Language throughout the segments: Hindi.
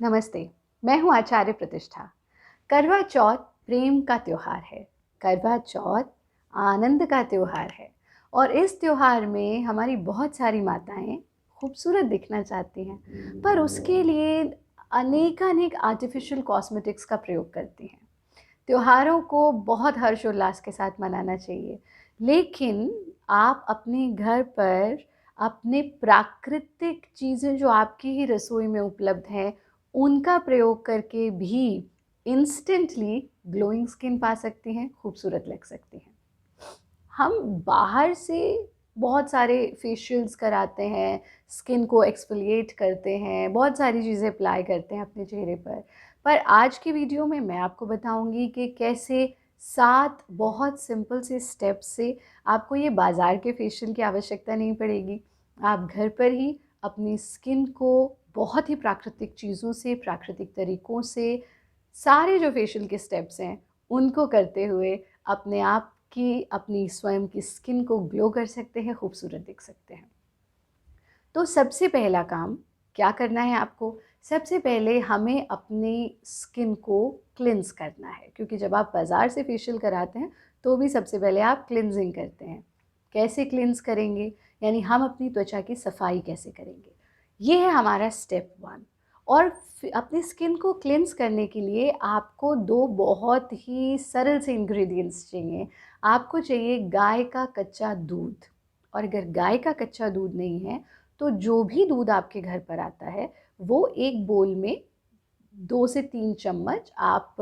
नमस्ते। मैं हूँ आचार्य प्रतिष्ठा। करवा चौथ प्रेम का त्योहार है। करवा चौथ आनंद का त्योहार है और इस त्योहार में हमारी बहुत सारी माताएं खूबसूरत दिखना चाहती हैं, पर उसके लिए अनेकानेक आर्टिफिशियल कॉस्मेटिक्स का प्रयोग करती हैं। त्योहारों को बहुत हर्षोल्लास के साथ मनाना चाहिए, लेकिन आप अपने घर पर अपने प्राकृतिक चीज़ें जो आपकी ही रसोई में उपलब्ध हैं, उनका प्रयोग करके भी इंस्टेंटली ग्लोइंग स्किन पा सकती हैं, खूबसूरत लग सकती हैं। हम बाहर से बहुत सारे फेशियल्स कराते हैं, स्किन को एक्सफोलिएट करते हैं, बहुत सारी चीज़ें अप्लाई करते हैं अपने चेहरे पर आज की वीडियो में मैं आपको बताऊंगी कि कैसे 7 बहुत सिंपल से स्टेप्स से आपको ये बाज़ार के फेशियल की आवश्यकता नहीं पड़ेगी। आप घर पर ही अपनी स्किन को बहुत ही प्राकृतिक चीज़ों से, प्राकृतिक तरीक़ों से, सारे जो फेशियल के स्टेप्स हैं उनको करते हुए अपने आप की, अपनी स्वयं की स्किन को ग्लो कर सकते हैं, खूबसूरत दिख सकते हैं। तो सबसे पहला काम क्या करना है आपको? सबसे पहले हमें अपनी स्किन को क्लिन्स करना है, क्योंकि जब आप बाज़ार से फेशियल कराते हैं तो भी सबसे पहले आप क्लिनजिंग करते हैं। कैसे क्लिन्स करेंगे, यानी हम अपनी त्वचा की सफाई कैसे करेंगे, ये है हमारा स्टेप 1। और अपनी स्किन को क्लिन्स करने के लिए आपको 2 बहुत ही सरल से इंग्रेडिएंट्स चाहिए। आपको चाहिए गाय का कच्चा दूध, और अगर गाय का कच्चा दूध नहीं है तो जो भी दूध आपके घर पर आता है वो एक बोल में 2 से 3 चम्मच आप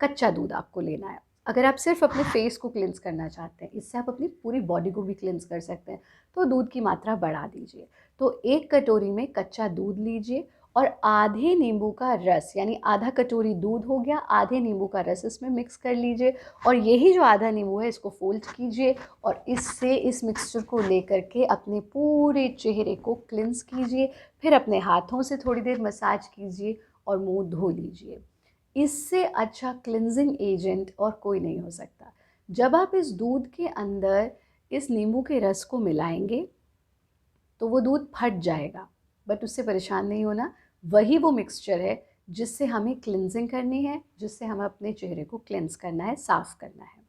कच्चा दूध आपको लेना है। अगर आप सिर्फ अपने फेस को क्लिन्स करना चाहते हैं, इससे आप अपनी पूरी बॉडी को भी क्लिन्स कर सकते हैं, तो दूध की मात्रा बढ़ा दीजिए। तो 1 कटोरी में कच्चा दूध लीजिए और आधे नींबू का रस, यानी आधा कटोरी दूध हो गया, आधे नींबू का रस इसमें मिक्स कर लीजिए। और यही जो आधा नींबू है इसको फोल्ड कीजिए और इससे इस मिक्सचर को लेकर के अपने पूरे चेहरे को क्लिन्स कीजिए। फिर अपने हाथों से थोड़ी देर मसाज कीजिए और मुंह धो लीजिए। इससे अच्छा क्लिनजिंग एजेंट और कोई नहीं हो सकता। जब आप इस दूध के अंदर इस नींबू के रस को मिलाएंगे तो वो दूध फट जाएगा, बट उससे परेशान नहीं होना। वही वो मिक्सचर है जिससे हमें क्लिनजिंग करनी है, जिससे हमें अपने चेहरे को क्लेंस करना है, साफ़ करना है।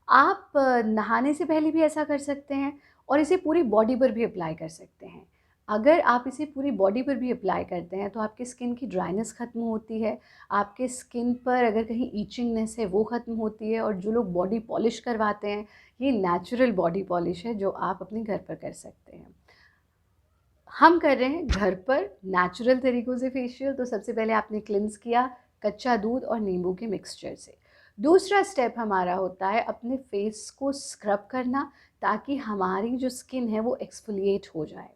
आप नहाने से पहले भी ऐसा कर सकते हैं और इसे पूरी बॉडी पर भी अप्लाई कर सकते हैं। अगर आप इसे पूरी बॉडी पर भी अप्लाई करते हैं तो आपकी स्किन की ड्राइनेस ख़त्म होती है, आपके स्किन पर अगर कहीं ईचिंगनेस है वो ख़त्म होती है। और जो लोग बॉडी पॉलिश करवाते हैं, ये नेचुरल बॉडी पॉलिश है जो आप अपने घर पर कर सकते हैं। हम कर रहे हैं घर पर नेचुरल तरीक़ों से फेशियल। तो सबसे पहले आपने क्लिन्स किया कच्चा दूध और नींबू के मिक्सचर से। दूसरा स्टेप हमारा होता है अपने फेस को स्क्रब करना, ताकि हमारी जो स्किन है वो एक्सफोलिएट हो जाए।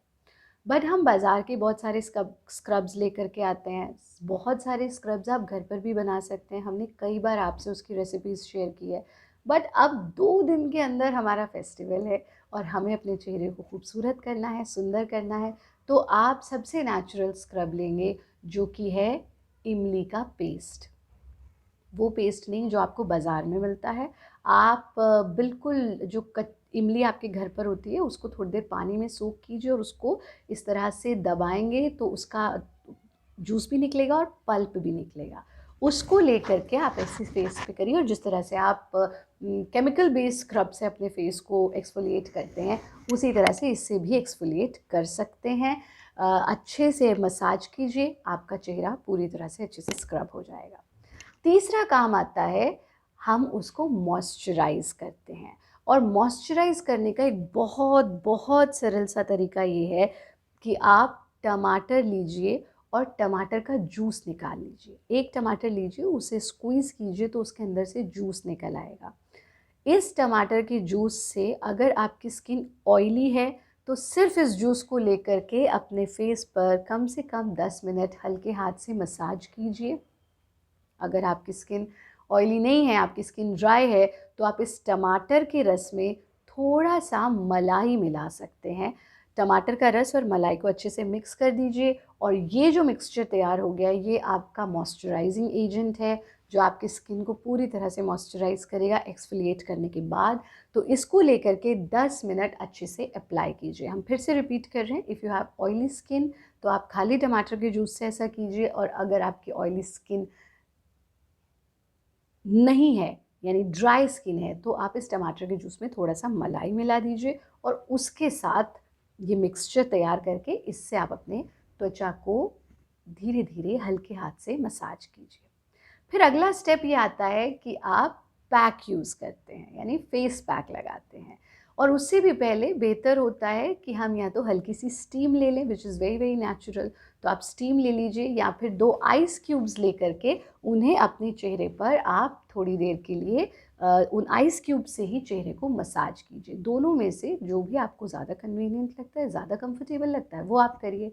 बट हम बाज़ार के बहुत सारे स्क्रब्स लेकर के आते हैं। बहुत सारे स्क्रब्स आप घर पर भी बना सकते हैं, हमने कई बार आपसे उसकी रेसिपीज़ शेयर की है। बट अब 2 दिन के अंदर हमारा फेस्टिवल है और हमें अपने चेहरे को खूबसूरत करना है, सुंदर करना है। तो आप सबसे नेचुरल स्क्रब लेंगे जो कि है इमली का पेस्ट। वो पेस्ट नहीं जो आपको बाज़ार में मिलता है। आप बिल्कुल जो इमली आपके घर पर होती है उसको थोड़ी देर पानी में सोक कीजिए और उसको इस तरह से दबाएंगे तो उसका जूस भी निकलेगा और पल्प भी निकलेगा। उसको लेकर के आप ऐसे फेस पे करिए, और जिस तरह से आप केमिकल बेस्ड स्क्रब से अपने फेस को एक्सफोलिएट करते हैं, उसी तरह से इससे भी एक्सफोलिएट कर सकते हैं। अच्छे से मसाज कीजिए, आपका चेहरा पूरी तरह से अच्छे से स्क्रब हो जाएगा। तीसरा काम आता है, हम उसको मॉइस्चराइज़ करते हैं। और मॉइस्चराइज़ करने का एक बहुत बहुत सरल सा तरीका ये है कि आप टमाटर लीजिए और टमाटर का जूस निकाल लीजिए। एक टमाटर लीजिए, उसे स्क्वीज़ कीजिए तो उसके अंदर से जूस निकल आएगा। इस टमाटर के जूस से अगर आपकी स्किन ऑयली है तो सिर्फ इस जूस को लेकर के अपने फेस पर कम से कम 10 मिनट हल्के हाथ से मसाज कीजिए। अगर आपकी स्किन ऑयली नहीं है, आपकी स्किन ड्राई है, तो आप इस टमाटर के रस में थोड़ा सा मलाई मिला सकते हैं। टमाटर का रस और मलाई को अच्छे से मिक्स कर दीजिए और ये जो मिक्सचर तैयार हो गया, ये आपका मॉइस्चराइजिंग एजेंट है जो आपकी स्किन को पूरी तरह से मॉइस्चराइज करेगा एक्सफोलिएट करने के बाद। तो इसको लेकर के 10 मिनट अच्छे से अप्लाई कीजिए। हम फिर से रिपीट कर रहे हैं, if you have oily skin तो आप खाली टमाटर के जूस से ऐसा कीजिए, और अगर आपकी ऑयली स्किन नहीं है यानी ड्राई स्किन है तो आप इस टमाटर के जूस में थोड़ा सा मलाई मिला दीजिए और उसके साथ ये मिक्सचर तैयार करके इससे आप अपने त्वचा को धीरे धीरे हल्के हाथ से मसाज कीजिए। फिर अगला स्टेप ये आता है कि आप पैक यूज़ करते हैं यानी फेस पैक लगाते हैं, और उससे भी पहले बेहतर होता है कि हम या तो हल्की सी स्टीम ले लें, which is very very natural. तो आप स्टीम ले लीजिए या फिर 2 आइस क्यूब्स ले करके उन्हें अपने चेहरे पर आप थोड़ी देर के लिए उन आइस क्यूब से ही चेहरे को मसाज कीजिए। दोनों में से जो भी आपको ज़्यादा कन्वीनियंट लगता है, ज़्यादा कंफर्टेबल लगता है, वो आप करिए।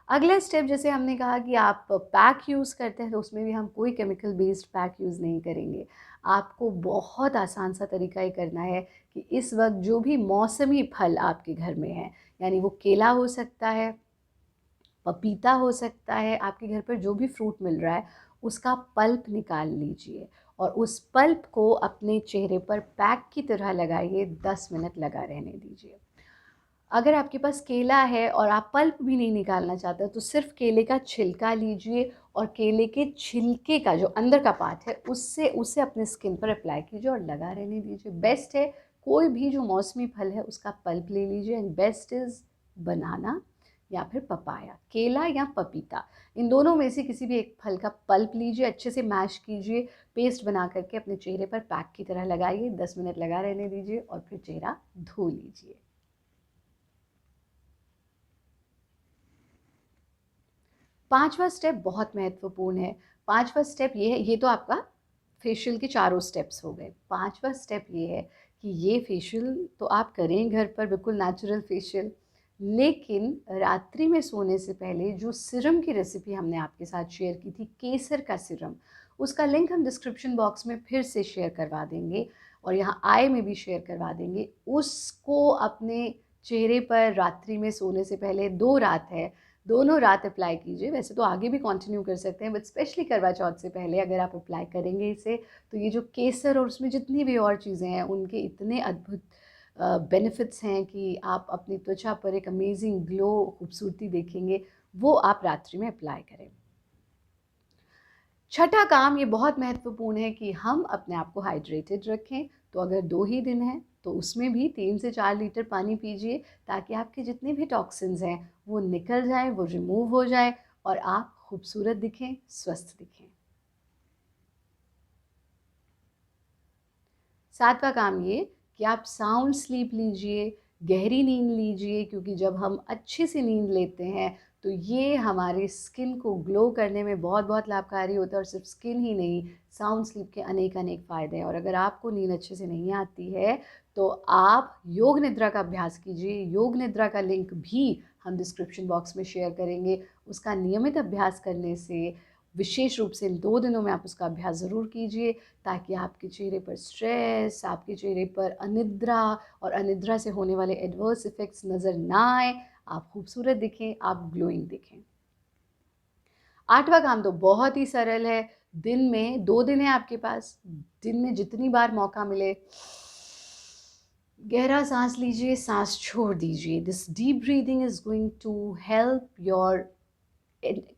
अगला स्टेप, जैसे हमने कहा कि आप पैक यूज़ करते हैं, तो उसमें भी हम कोई केमिकल बेस्ड पैक यूज़ नहीं करेंगे। आपको बहुत आसान सा तरीका ये करना है कि इस वक्त जो भी मौसमी फल आपके घर में है, यानी वो केला हो सकता है, पपीता हो सकता है, आपके घर पर जो भी फ्रूट मिल रहा है उसका पल्प निकाल लीजिए और उस पल्प को अपने चेहरे पर पैक की तरह लगाइए, 10 मिनट लगा रहने दीजिए। अगर आपके पास केला है और आप पल्प भी नहीं निकालना चाहते तो सिर्फ केले का छिलका लीजिए और केले के छिलके का जो अंदर का पार्ट है उससे उसे अपने स्किन पर अप्लाई कीजिए और लगा रहने दीजिए। बेस्ट है कोई भी जो मौसमी फल है उसका पल्प ले लीजिए, एंड बेस्ट इज़ बनाना या फिर पपाया, केला या पपीता, इन दोनों में से किसी भी एक फल का पल्प लीजिए, अच्छे से मैश कीजिए, पेस्ट बना करके अपने चेहरे पर पैक की तरह लगाइए, 10 मिनट लगा रहने दीजिए और फिर चेहरा धो लीजिए। 5वां स्टेप बहुत महत्वपूर्ण है। 5वां स्टेप ये है, ये तो आपका फेशियल के चारों स्टेप्स हो गए। 5वां स्टेप ये है कि ये फेशियल तो आप करें घर पर, बिल्कुल नेचुरल फेशियल, लेकिन रात्रि में सोने से पहले जो सीरम की रेसिपी हमने आपके साथ शेयर की थी, केसर का सीरम, उसका लिंक हम डिस्क्रिप्शन बॉक्स में फिर से शेयर करवा देंगे और यहाँ आई में भी शेयर करवा देंगे। उसको अपने चेहरे पर रात्रि में सोने से पहले 2 रात है, दोनों रात अप्लाई कीजिए। वैसे तो आगे भी कंटिन्यू कर सकते हैं, बट स्पेशली करवा चौथ से पहले अगर आप अप्लाई करेंगे इसे, तो ये जो केसर और उसमें जितनी भी और चीज़ें हैं उनके इतने अद्भुत बेनिफिट्स हैं कि आप अपनी त्वचा पर एक अमेजिंग ग्लो, खूबसूरती देखेंगे। वो आप रात्रि में अप्लाई करें। छठा काम ये बहुत महत्वपूर्ण है कि हम अपने आप को हाइड्रेटेड रखें। तो अगर 2 ही दिन हैं तो उसमें भी 3 से 4 लीटर पानी पीजिए, ताकि आपके जितने भी टॉक्सिन्स हैं वो निकल जाए, वो रिमूव हो जाए और आप खूबसूरत दिखें, स्वस्थ दिखें। 7वां काम ये कि आप साउंड स्लीप लीजिए, गहरी नींद लीजिए, क्योंकि जब हम अच्छे से नींद लेते हैं तो ये हमारी स्किन को ग्लो करने में बहुत बहुत लाभकारी होता है। और सिर्फ स्किन ही नहीं, साउंड स्लीप के अनेक अनेक फ़ायदे हैं। और अगर आपको नींद अच्छे से नहीं आती है तो आप योग निद्रा का अभ्यास कीजिए। योग निद्रा का लिंक भी हम डिस्क्रिप्शन बॉक्स में शेयर करेंगे। उसका नियमित अभ्यास करने से, विशेष रूप से इन 2 दिनों में आप उसका अभ्यास ज़रूर कीजिए, ताकि आपके चेहरे पर स्ट्रेस, आपके चेहरे पर अनिद्रा और अनिद्रा से होने वाले एडवर्स इफ़ेक्ट्स नज़र ना आए, आप खूबसूरत दिखें, आप ग्लोइंग दिखें। 8वां काम तो बहुत ही सरल है। दिन में 2 दिन है आपके पास, दिन में जितनी बार मौका मिले गहरा सांस लीजिए, सांस छोड़ दीजिए। This deep breathing is going to help your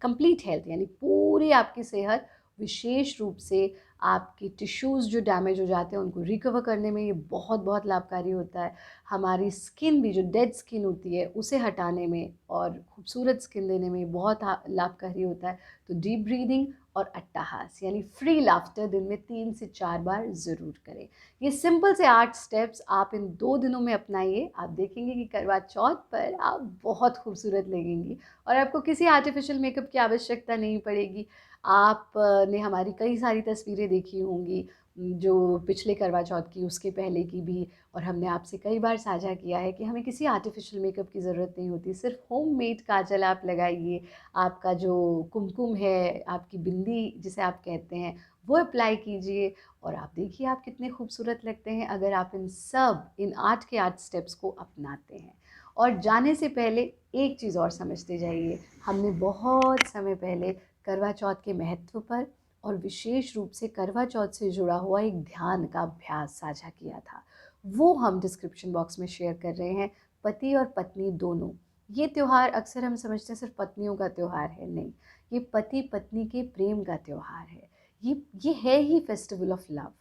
complete health, यानी पूरी आपकी सेहत, विशेष रूप से आपके टिश्यूज़ जो डैमेज हो जाते हैं उनको रिकवर करने में ये बहुत बहुत लाभकारी होता है। हमारी स्किन भी, जो डेड स्किन होती है उसे हटाने में और खूबसूरत स्किन देने में बहुत लाभकारी होता है। तो डीप ब्रीदिंग और अट्टहास यानी फ्री लाफ्टर दिन में 3 से 4 बार ज़रूर करें। ये सिंपल से 8 स्टेप्स आप इन 2 दिनों में अपनाइए, आप देखेंगे कि करवा चौथ पर आप बहुत खूबसूरत लगेंगी और आपको किसी आर्टिफिशियल मेकअप की आवश्यकता नहीं पड़ेगी। आप ने हमारी कई सारी तस्वीरें देखी होंगी, जो पिछले करवा चौथ की, उसके पहले की भी, और हमने आपसे कई बार साझा किया है कि हमें किसी आर्टिफिशियल मेकअप की ज़रूरत नहीं होती। सिर्फ होममेड काजल आप लगाइए, आपका जो कुमकुम है, आपकी बिंदी जिसे आप कहते हैं, वो अप्लाई कीजिए और आप देखिए आप कितने खूबसूरत लगते हैं अगर आप इन 8 के 8 स्टेप्स को अपनाते हैं। और जाने से पहले एक चीज़ और समझते जाइए, हमने बहुत समय पहले करवा चौथ के महत्व पर और विशेष रूप से करवा चौथ से जुड़ा हुआ एक ध्यान का अभ्यास साझा किया था। वो हम डिस्क्रिप्शन बॉक्स में शेयर कर रहे हैं। पति और पत्नी दोनों ये त्यौहार अक्सर हम समझते हैं सिर्फ पत्नियों का त्यौहार है, नहीं, ये पति पत्नी के प्रेम का त्यौहार है। ये है ही फेस्टिवल ऑफ लव।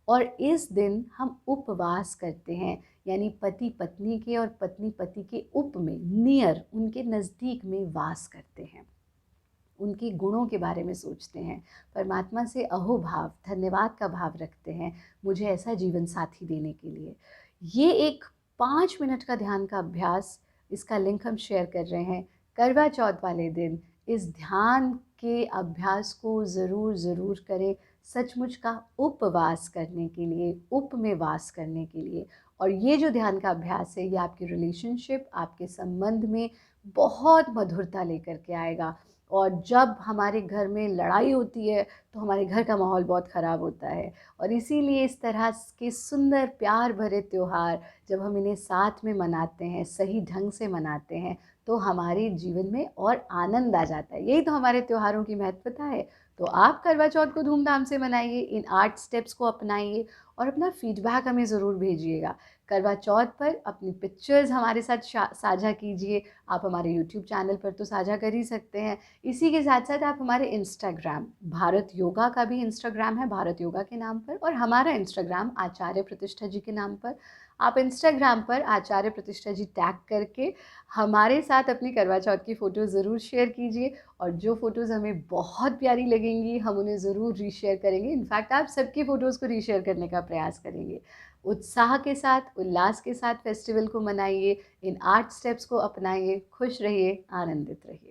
और इस दिन हम उपवास करते हैं, यानी पति पत्नी के और पत्नी पति के उप में, नियर, उनके नज़दीक में वास करते हैं, उनके गुणों के बारे में सोचते हैं, परमात्मा से अहोभाव, धन्यवाद का भाव रखते हैं मुझे ऐसा जीवन साथी देने के लिए। ये एक 5 मिनट का ध्यान का अभ्यास, इसका लिंक हम शेयर कर रहे हैं। करवा चौथ वाले दिन इस ध्यान के अभ्यास को ज़रूर ज़रूर करें, सचमुच का उपवास करने के लिए, उप में वास करने के लिए। और ये जो ध्यान का अभ्यास है, ये आपके रिलेशनशिप, आपके संबंध में बहुत मधुरता लेकर के आएगा। और जब हमारे घर में लड़ाई होती है तो हमारे घर का माहौल बहुत ख़राब होता है। और इसीलिए इस तरह के सुंदर प्यार भरे त्यौहार जब हम इन्हें साथ में मनाते हैं, सही ढंग से मनाते हैं, तो हमारे जीवन में और आनंद आ जाता है। यही तो हमारे त्योहारों की महत्वता है। तो आप करवा चौथ को धूमधाम से मनाइए, इन 8 स्टेप्स को अपनाइए और अपना फीडबैक हमें ज़रूर भेजिएगा। करवा चौथ पर अपनी पिक्चर्स हमारे साथ साझा कीजिए। आप हमारे यूट्यूब चैनल पर तो साझा कर ही सकते हैं। इसी के साथ साथ आप हमारे इंस्टाग्राम, भारत योगा का भी इंस्टाग्राम है भारत योगा के नाम पर, और हमारा इंस्टाग्राम आचार्य प्रतिष्ठा जी के नाम पर। आप इंस्टाग्राम पर आचार्य प्रतिष्ठा जी टैग करके हमारे साथ अपनी करवा चौथ की फ़ोटो ज़रूर शेयर कीजिए। और जो फ़ोटोज़ हमें बहुत प्यारी लगेंगी हम उन्हें ज़रूर रीशेयर करेंगे। इनफैक्ट आप सबकी फ़ोटोज़ को रीशेयर करने का प्रयास करेंगे। उत्साह के साथ, उल्लास के साथ फेस्टिवल को मनाइए, इन 8 स्टेप्स को अपनाइए, खुश रहिए, आनंदित रहिए।